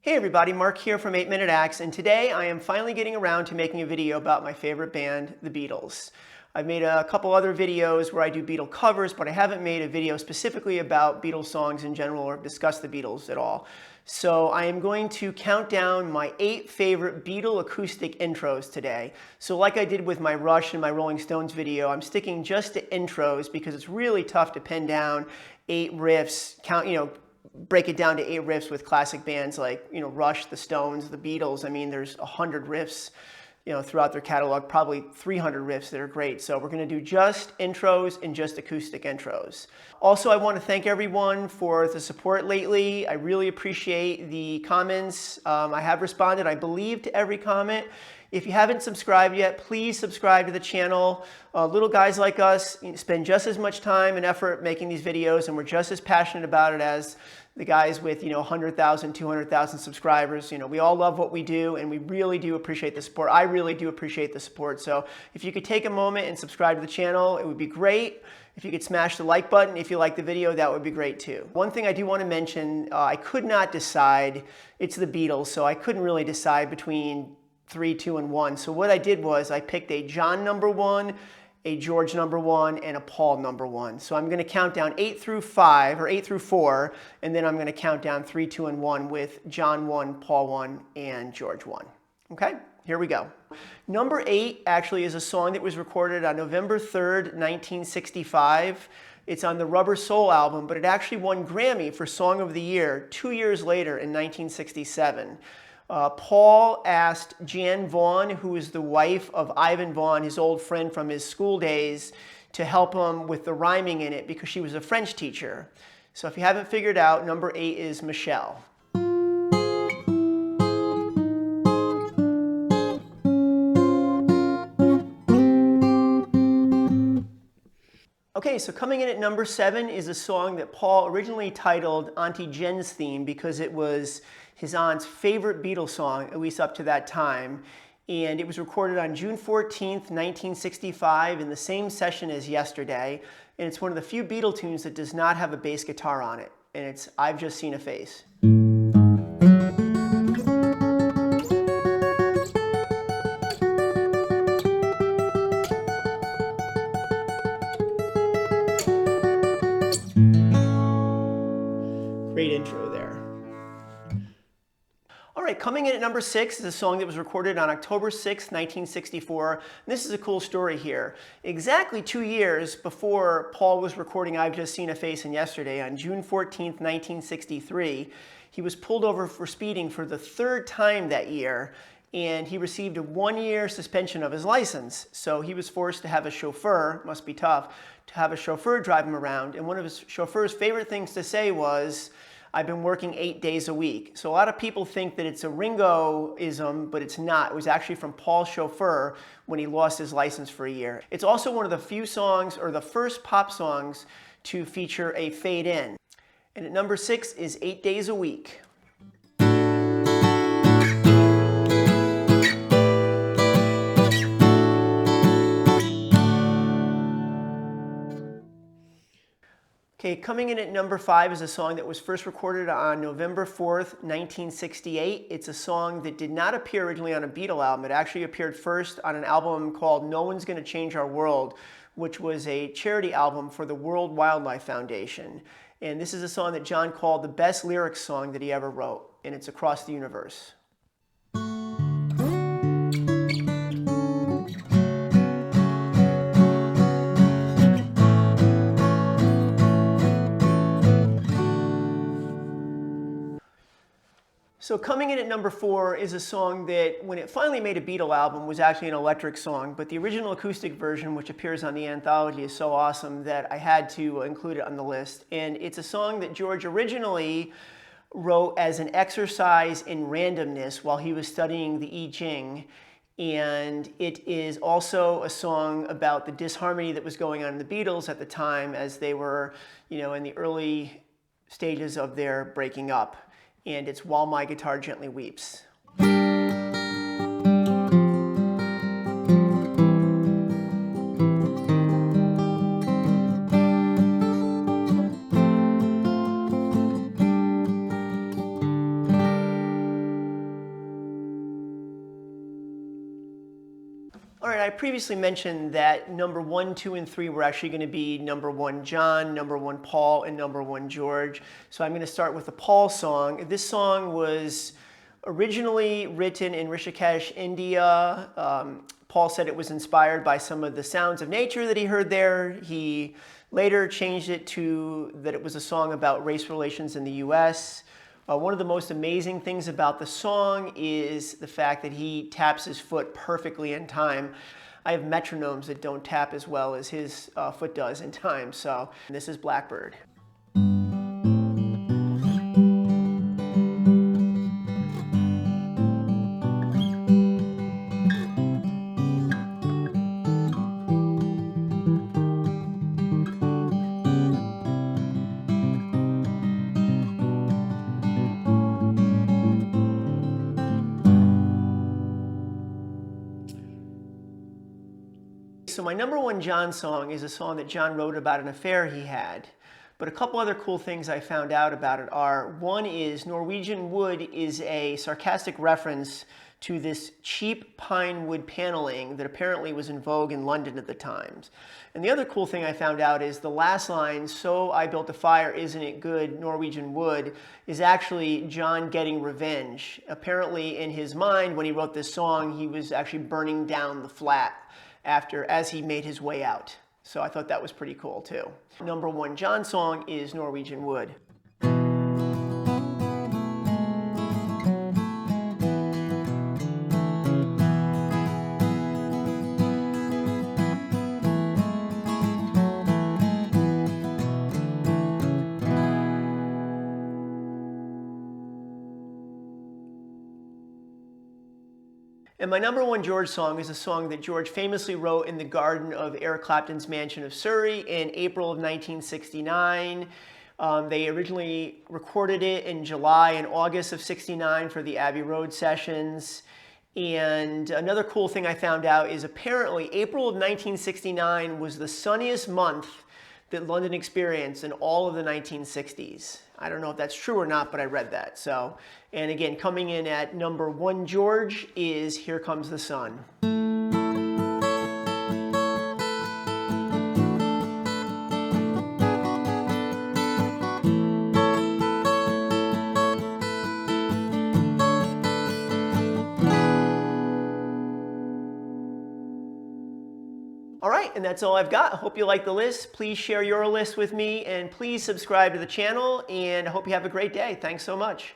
Hey everybody, Mark here from 8 Minute Acts, and today I am finally getting around to making a video about my favorite band, the Beatles. I've made a couple other videos where I do Beatle covers, but I haven't made a video specifically about Beatles songs in general or discussed the Beatles at all. So I am going to count down my 8 favorite Beatle acoustic intros today. So like I did with my Rush and my Rolling Stones video, I'm sticking just to intros because it's really tough to pin down 8 riffs, break it down to 8 riffs with classic bands like, Rush, the Stones, the Beatles. I mean, there's 100 riffs, throughout their catalog, probably 300 riffs that are great. So we're going to do just intros and just acoustic intros. Also, I want to thank everyone for the support lately. I really appreciate the comments. I have responded, I believe, to every comment. If you haven't subscribed yet, please subscribe to the channel. Little guys like us spend just as much time and effort making these videos, and we're just as passionate about it as the guys with 100,000, 200,000 subscribers. We all love what we do, and we really do appreciate the support. I really do appreciate the support. So if you could take a moment and subscribe to the channel, it would be great. If you could smash the like button if you like the video, that would be great too. One thing I do want to mention, I could not decide. It's the Beatles, so I couldn't really decide between 3, 2, and 1. So what I did was I picked a John number 1, a George number 1, and a Paul number 1. So I'm going to count down 8 through 5, or 8 through 4, and then I'm going to count down 3, 2, and 1 with John 1, Paul 1, and George 1. Okay, here we go. Number 8 actually is a song that was recorded on November 3rd, 1965. It's on the Rubber Soul album, but it actually won Grammy for Song of the Year 2 years later in 1967. Paul asked Jan Vaughn, who is the wife of Ivan Vaughn, his old friend from his school days, to help him with the rhyming in it because she was a French teacher. So if you haven't figured out, number 8 is Michelle. Okay, so coming in at number 7 is a song that Paul originally titled Auntie Jen's Theme because it was his aunt's favorite Beatles song, at least up to that time. And it was recorded on June 14th, 1965 in the same session as Yesterday. And it's one of the few Beatle tunes that does not have a bass guitar on it. And it's I've Just Seen a Face. Great intro there. All right, coming in at number 6 is a song that was recorded on October 6, 1964. And this is a cool story here. Exactly 2 years before Paul was recording I've Just Seen a Face and Yesterday, on June 14, 1963, he was pulled over for speeding for the 3rd time that year, and he received a 1-year suspension of his license. So he was forced to have a chauffeur, must be tough, to have a chauffeur drive him around. And one of his chauffeur's favorite things to say was, I've been working 8 days a week. So a lot of people think that it's a Ringo-ism, but it's not. It was actually from Paul's chauffeur when he lost his license for a year. It's also one of the few songs, or the first pop songs, to feature a fade in. And at number 6 is 8 Days a Week. Okay, coming in at number 5 is a song that was first recorded on November 4th, 1968. It's a song that did not appear originally on a Beatle album. It actually appeared first on an album called No One's Gonna Change Our World, which was a charity album for the World Wildlife Foundation. And this is a song that John called the best lyrics song that he ever wrote, and it's Across the Universe. So coming in at number 4 is a song that, when it finally made a Beatle album, was actually an electric song, but the original acoustic version, which appears on the anthology, is so awesome that I had to include it on the list. And it's a song that George originally wrote as an exercise in randomness while he was studying the I Ching. And it is also a song about the disharmony that was going on in the Beatles at the time as they were, in the early stages of their breaking up. And it's While My Guitar Gently Weeps. I previously mentioned that number 1, 2, and 3 were actually going to be number 1 John, number 1 Paul, and number 1 George. So I'm going to start with the Paul song. This song was originally written in Rishikesh, India. Paul said it was inspired by some of the sounds of nature that he heard there. He later changed it to that it was a song about race relations in the US. One of the most amazing things about the song is the fact that he taps his foot perfectly in time. I have metronomes that don't tap as well as his foot does in time. So this is Blackbird. So my number 1 John song is a song that John wrote about an affair he had. But a couple other cool things I found out about it are, one is Norwegian wood is a sarcastic reference to this cheap pine wood paneling that apparently was in vogue in London at the time. And the other cool thing I found out is the last line, "So I built a fire, isn't it good, Norwegian wood," is actually John getting revenge. Apparently in his mind, when he wrote this song, he was actually burning down the flat as he made his way out. So I thought that was pretty cool too. Number 1 John song is Norwegian wood. And my number 1 George song is a song that George famously wrote in the garden of Eric Clapton's mansion of Surrey in April of 1969. They originally recorded it in July and August of '69 for the Abbey Road sessions. And another cool thing I found out is apparently April of 1969 was the sunniest month that London experienced in all of the 1960s. I don't know if that's true or not, but I read that. So, and again, coming in at number 1 George is Here Comes the Sun. All right, and that's all I've got. I hope you like the list. Please share your list with me, and please subscribe to the channel, and I hope you have a great day. Thanks so much.